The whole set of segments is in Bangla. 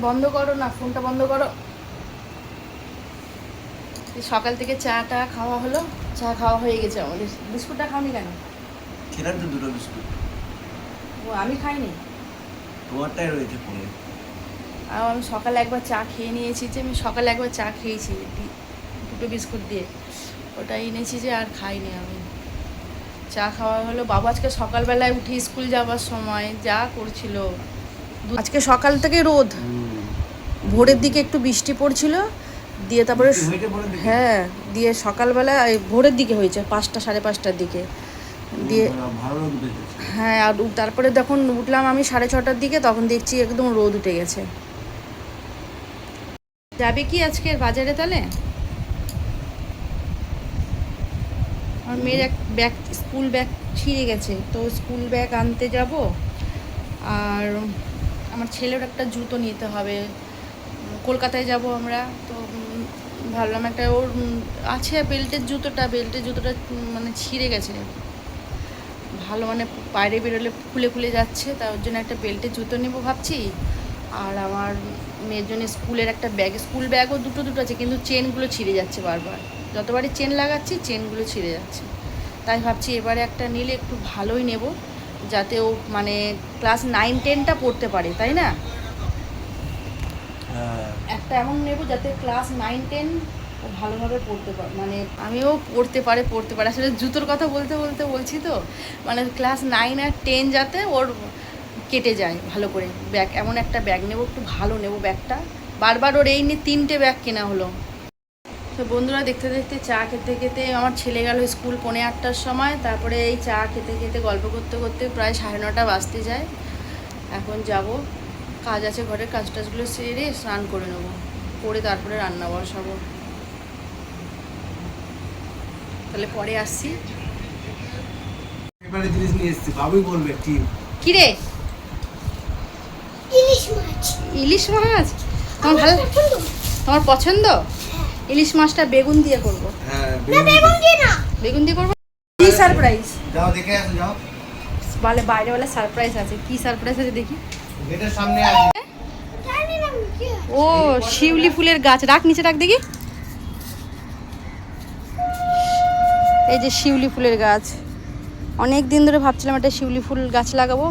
বন্ধ করো না, ফোনটা বন্ধ করো। সকাল থেকে চাটা খাওয়া হলো, চা খাওয়া হয়ে গেছে আমাদের। বিস্কুটটা খাওনি কেন? খেলাম তো দুটো বিস্কুট। ও আমি খাইনি, তোমারটাই রয়েছে ফোনে। আর আমি সকালে একবার চা খেয়ে নিয়েছি, যে আমি সকালে একবার চা খেয়েছি দুটো বিস্কুট দিয়ে, ওটাই এনেছি যে আর খাইনি আমি। চা খাওয়া হলো। বাবা আজকে সকালবেলায় উঠে স্কুল যাওয়ার সময় যা করছিল, আজকে সকাল থেকে রোদ, ভোরের দিকে একটু বৃষ্টি পড়ছিল, দিয়ে তারপরে হ্যাঁ, দিয়ে সকালবেলা ভোরের দিকে হয়েছে 5টা 5:30টার দিকে, দিয়ে হ্যাঁ, আর তারপরে যখন উঠলাম আমি 6:30টার দিকে, তখন দেখছি একদম রোদ উঠে গেছে। যাবে কি আজকের বাজারে তাহলে? আমার মেয়ের এক ব্যাগ, স্কুল ব্যাগ ছিঁড়ে গেছে, তো স্কুল ব্যাগ আনতে যাব। আর আমার ছেলের একটা জুতো নিতে হবে, কলকাতায় যাব আমরা, তো ভাবলাম একটা ওর আছে বেল্টের জুতোটা মানে ছিঁড়ে গেছে, ভালো মানে বাইরে বেরোলে খুলে খুলে যাচ্ছে, তার জন্য একটা বেল্টের জুতো নেবো ভাবছি। আর আমার মেয়ের জন্য স্কুলের একটা ব্যাগ, স্কুল ব্যাগও দুটো আছে, কিন্তু চেনগুলো ছিঁড়ে যাচ্ছে বারবার, যতবারই চেন লাগাচ্ছি চেনগুলো ছিঁড়ে যাচ্ছে। তাই ভাবছি এবারে একটা নিলে একটু ভালোই নেব, যাতে ও মানে ক্লাস 9-10টা পড়তে পারে, তাই না? একটা এমন নেব যাতে ক্লাস 9-10 ও ভালোভাবে পড়তে পারে, মানে আমিও পড়তে পারে। আসলে জুতোর কথা বলতে বলতে বলছি তো, মানে ক্লাস 9 আর 10 যাতে ওর কেটে যায় ভালো করে। ব্যাগ, এমন একটা ব্যাগ নেব, একটু ভালো নেব ব্যাগটা। বারবার ওর এই নিয়ে 3টে ব্যাগ কেনা হলো। তো বন্ধুরা, দেখতে দেখতে চা খেতে খেতে আমার ছেলে গেল স্কুল 8:45টার সময়, তারপরে এই চা খেতে খেতে গল্প করতে করতে প্রায় 9:30 বাজতে যায়। এখন যাব, কাজ আছে ঘরের, কাজ টাজগুলো সেরে স্নান করে নেবো, করে তারপরে রান্না বসাবো। তাহলে পরে আসছি। এবারে জিনিস নিয়ে এসেছি, বাবুই বলবে কি। কি রে? ইলিশ মাছ। ইলিশ মাছ তোমার ভালো, তোমার পছন্দ? ইলিশ মাছটা বেগুন দিয়ে করব। হ্যাঁ, না বেগুন দিয়ে না। বেগুন দিয়ে করব। কি সারপ্রাইজ? যাও দেখে আসো, যাও। বলে বাইরে বলে সারপ্রাইজ আছে, কি সারপ্রাইজ আছে দেখি। গেটের সামনে আছে। জানি না কি। ও শিউলি ফুলের গাছ, রাখ নিচে রাখ দেখি। এই যে শিউলি ফুলের গাছ, অনেক দিন ধরে ভাবছিলাম একটা শিউলি ফুল গাছ লাগাবো।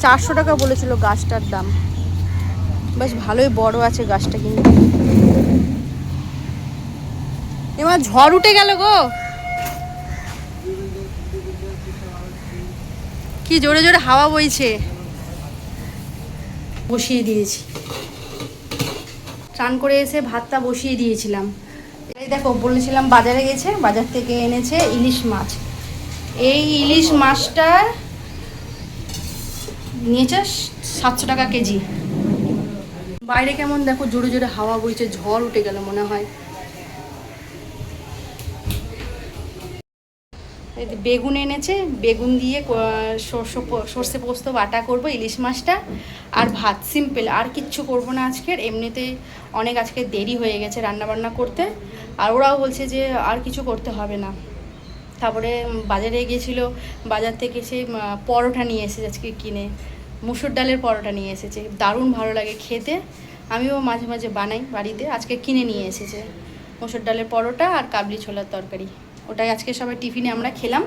400 টাকা বলেছিল গাছটার দাম, বেশ ভালোই বড় আছে গাছটা। কিন্তু এবার ঝড় উঠে গেল গো, কি জোরে জোরে হাওয়া বইছে। বসিয়ে দিয়েছি, স্নান করে এসে ভাতটা বসিয়ে দিয়েছিলাম। এই দেখো, বলেছিলাম বাজারে গেছে, বাজার থেকে এনেছে ইলিশ মাছ। এই ইলিশ মাছটা নিয়েছে 700 টাকা কেজি। বাইরে কেমন দেখো, জোরে জোরে হাওয়া বইছে, ঝড় উঠে গেল মনে হয়। বেগুন এনেছে, বেগুন দিয়ে সর্ষে পোস্ত বাটা করব ইলিশ মাছটা, আর ভাত, সিম্পল, আর কিচ্ছু করব না আজকের। এমনিতে অনেক আজকে দেরি হয়ে গেছে রান্নাবান্না করতে, আর ওরাও বলছে যে আর কিছু করতে হবে না। তারপরে বাজারে গিয়েছিল, বাজার থেকে সেই পরোটা নিয়ে এসেছে আজকে কিনে, মুসুর ডালের পরোটা নিয়ে এসেছে, দারুণ ভালো লাগে খেতে। আমিও মাঝে মাঝে বানাই বাড়িতে, আজকে কিনে নিয়ে এসেছে মুসুর ডালের পরোটা আর কাবলি ছোলার তরকারি। ওটাই আজকে সবাই টিফিনে আমরা খেলাম।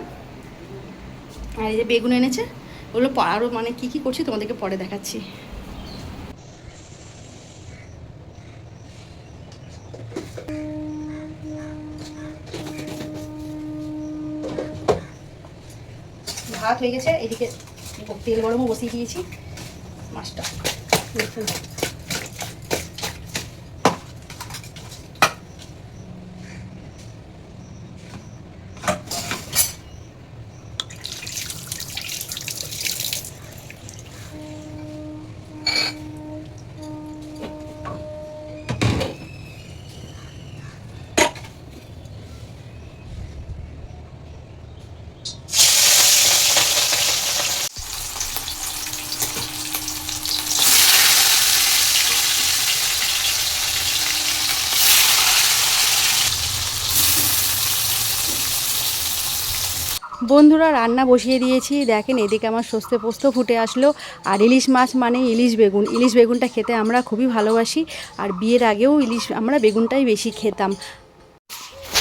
আর এই যে বেগুন এনেছে, ওগুলো আরও মানে কী কী করছি তোমাদেরকে পরে দেখাচ্ছি। ভাত হয়ে গেছে, এদিকে তেল গরমও বসিয়ে দিয়েছি। মাছটা দেখুন, বন্ধুরা রান্না বসিয়ে দিয়েছি, দেখেন এদিকে আমার সর্ষে পোস্ত ফুটে আসলো। আর ইলিশ মাছ মানে ইলিশ বেগুনটা খেতে আমরা খুবই ভালোবাসি। আর বিয়ের আগেও আমরা বেগুনটাই বেশি খেতাম।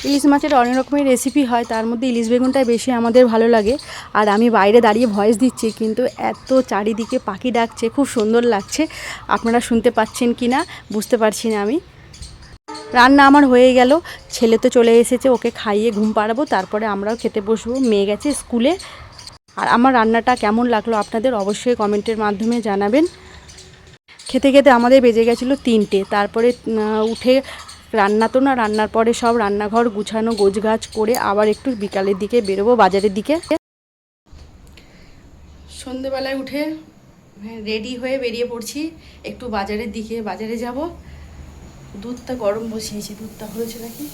ইলিশ মাছের অনেক রকমের রেসিপি হয়, তার মধ্যে ইলিশ বেগুনটাই বেশি আমাদের ভালো লাগে। আর আমি বাইরে দাঁড়িয়ে ভয়েস দিচ্ছি, কিন্তু এত চারিদিকে পাখি ডাকছে, খুব সুন্দর লাগছে। আপনারা শুনতে পাচ্ছেন কি না বুঝতে পারছি না আমি। রান্না আমার হয়ে গেল, ছেলে তো চলে এসেছে, ওকে খাইয়ে ঘুম পাড়াবো, তারপরে আমরাও খেতে বসবো। মেয়ে গেছে স্কুলে। আর আমার রান্নাটা কেমন লাগলো আপনাদের অবশ্যই কমেন্টের মাধ্যমে জানাবেন। খেতে খেতে আমাদের বেজে গেছিলো 3টে। তারপরে উঠে রান্নার পরে সব রান্নাঘর গুছানো গোছগাছ করে আবার একটু বিকালের দিকে বেরোবো বাজারের দিকে। সন্ধেবেলায় উঠে রেডি হয়ে বেরিয়ে পড়ছি একটু বাজারের দিকে। বাজারে যাব। দুধটা গরম বসিয়েছি, দুধটা হয়েছে নাকি।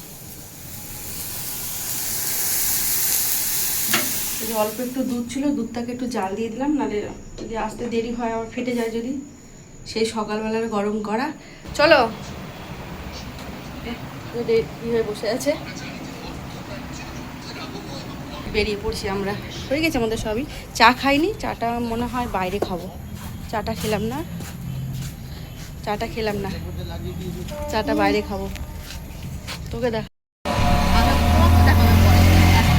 অল্প একটু দুধ ছিল, দুধটাকে একটু জাল দিয়ে দিলাম, নাহলে যদি আসতে দেরি হয় আবার ফেটে যায় যদি। সেই সকালবেলার গরম করা। চলো, রেডি হয়ে বসে আছে, বেরিয়ে পড়ছি আমরা। হয়ে গেছে আমাদের সবই। চা খাইনি, চাটা মনে হয় বাইরে খাবো। চাটা খেলাম না, চাটা বাইরে খাবো। তোকে দেখ,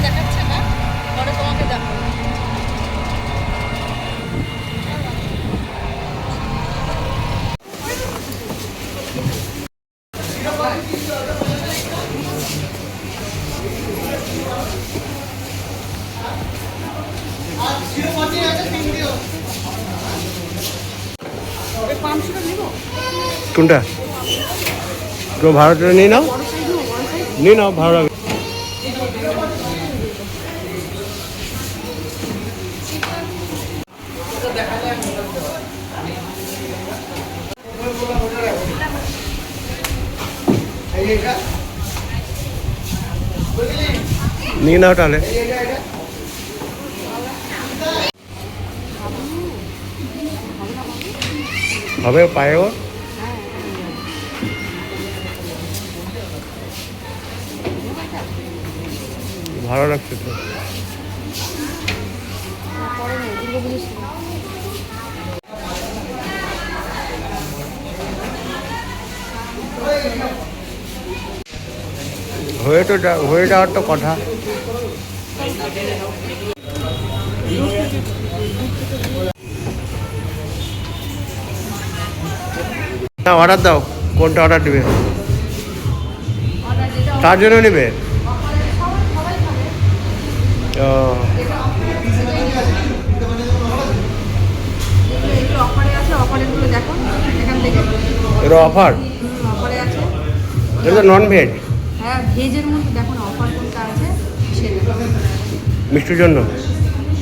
দেখাচ্ছে না, পরে তোমাকে দেখো। কোনটা তো ভাড়াটা নিয়ে নাও, ভাড়া। নিয়ে নাও তাহলে। হবে পায়ে ওর ভালো লাগছে তো। হয়ে যাওয়ার তো কথা। অর্ডার দাও, কোনটা অর্ডার দেবে? কার জন্য নেবে? এটা অফার? এটা নন ভেজ। হ্যাঁ, ভেজের মধ্যে দেখো না অফার কোনটা আছে সেটা। মিষ্টির জন্য,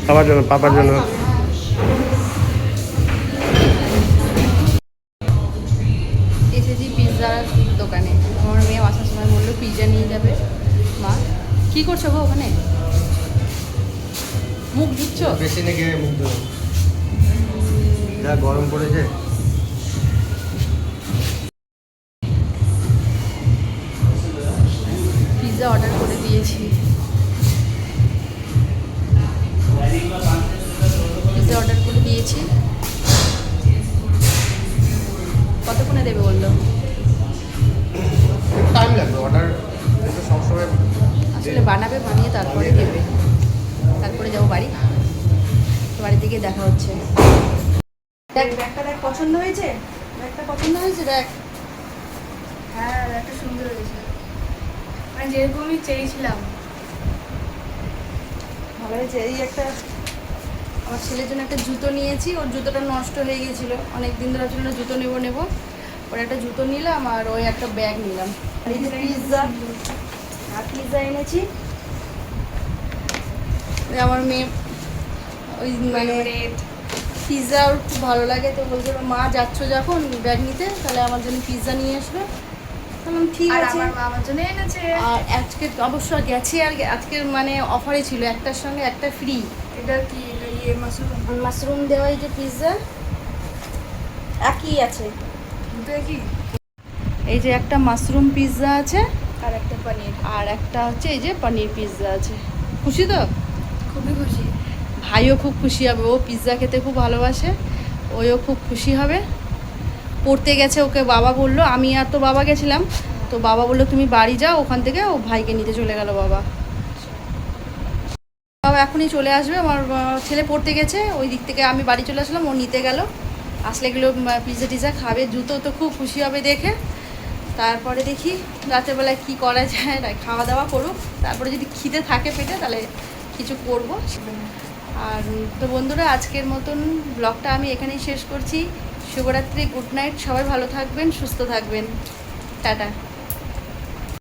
খাবার জন্য, পাপার জন্য। এসেছি পিৎজার দোকানে। আমার মেয়ে আসার সময় বললো পিৎজা নিয়ে যাবে। মা কি করছো গো ওখানে? মুখ ধুচ্ছো? বেশি নাকি মুখ ধুলো, যা গরম পড়েছে। পিৎজা অর্ডার করে দিয়েছি। কতক্ষণে দেবে বললো? টাইম লাগবে, অর্ডার সবসময় আসলে বানাবে, বানিয়ে তারপরে দেবে। তারপরে যাবো বাড়ি, বাড়ি থেকে দেখা হচ্ছে। দেখ ব্যাগটা, দেখ পছন্দ হয়েছে? ব্যাগটা পছন্দ হয়েছে? দেখ, হ্যাঁ একটা সুন্দর হয়েছে, মানে যেরকমই চেয়েছিলাম। ভালো হয়েছে। এই একটা আমার ছেলের জন্য একটা জুতো নিয়েছি, ওর জুতোটা নষ্ট হয়ে গেছিলো, অনেক দিন ধরে ছিল জুতো নেবো। ওর একটা জুতো নিলাম আর ওই একটা ব্যাগ নিলাম। আর এই যে পিৎজা এনেছি। আমার মেয়ে ওই মানে পিৎজা ওর খুব ভালো লাগে, তো বলছে মা যাচ্ছ যখন ব্যাগ নিতে, তাহলে আমার জন্য পিৎজা নিয়ে আসবে। বললাম ঠিক আছে। আমার জন্য এনেছে। আর আজকে অবশ্য গেছে, আর আজকের মানে অফারে ছিল, একটার সঙ্গে একটা ফ্রি। এটা কি ইয়ে মাশরুম দেওয়া, এই যে পিৎজা একই আছে, দুটো কি? এই যে একটা মাশরুম পিৎজা আছে আর একটা পনির। আর একটা হচ্ছে এই যে পনির পিৎজা আছে। খুশি তো? খুবই খুশি। ভাইও খুব খুশি হবে, ও পিৎজা খেতে খুব ভালোবাসে, ওও খুব খুশি হবে। পড়তে গেছে, ওকে বাবা বললো, আমি আর তো বাবা গেছিলাম, তো বাবা বললো তুমি বাড়ি যাও, ওখান থেকে ও ভাইকে নিতে চলে গেল বাবা। বাবা এখনই চলে আসবে, আমার ছেলে পড়তে গেছে, ওই দিক থেকে আমি বাড়ি চলে আসলাম, ও নিতে গেল, আসলে এগুলো পিৎজা টিজা খাবে, জুতো তো খুব খুশি হবে দেখে। তারপরে দেখি রাতেরবেলায় কী করা যায়, খাওয়া দাওয়া করুক, তারপরে যদি খিদে থাকে পেটে তাহলে কিছু করব। আর তো বন্ধুরা, আজকের মতন ব্লগটা আমি এখানেই শেষ করছি। শুভরাত্রি, গুড নাইট, সবাই ভালো থাকবেন, সুস্থ থাকবেন, টাটা।